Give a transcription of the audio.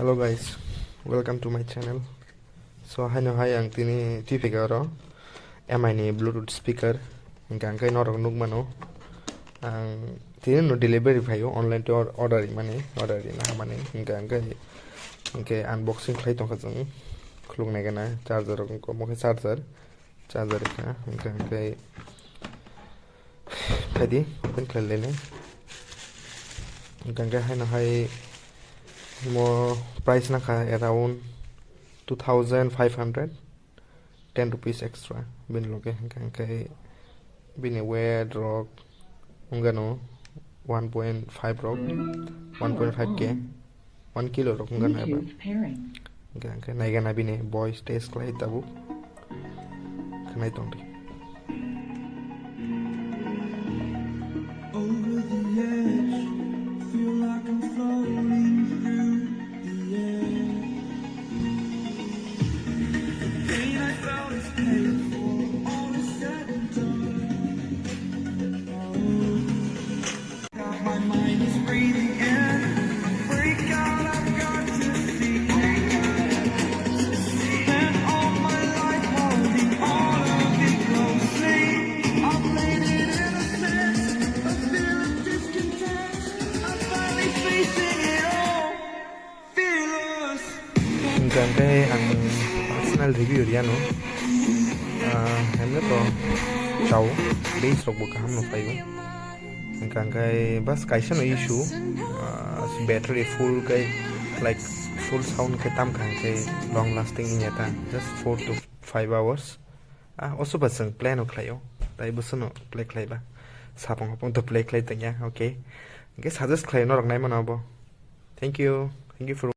Hello guys, welcome to my channel. So I know hi ang tini TV karo MI ni Bluetooth speaker ang kai norok nuk mano ang tini no delivery phayo online to order na mane ang kai unboxing khai tong khajang khulung nai kana charger ko mo charger ka ang kai phadi open khai lene ang kai hai na hai more price na ka around 2,500 10 rupees extra bin loke kan kai bin weight rock ungano 1.5 rock 1.5k 1 kilo rock ungana ba kan kai nai gana bin boys taste klai tabu kanai tongri over the edge feel like I'm floating through the air. The pain I felt is paid for, all is said and done. Now my mind is breathing in. Break out, I've got to see. Spent all my life holding all of it closely. I've laid it in a sense, a fear of discontent. I'm finally facing it all, fearless. kan kai ang personal review dia no हमने तो चाव base रोक बुका हम लोग पाइयो kan kai bas kaisa no issue battery full kai like full sound kai tam kan kai long lasting in yata just 4 to 5 hours also basang plan ok layo tai busuno play klai ba sapong hopong to play klai tanya okay guess suggest klai no rok nai manabo thank you for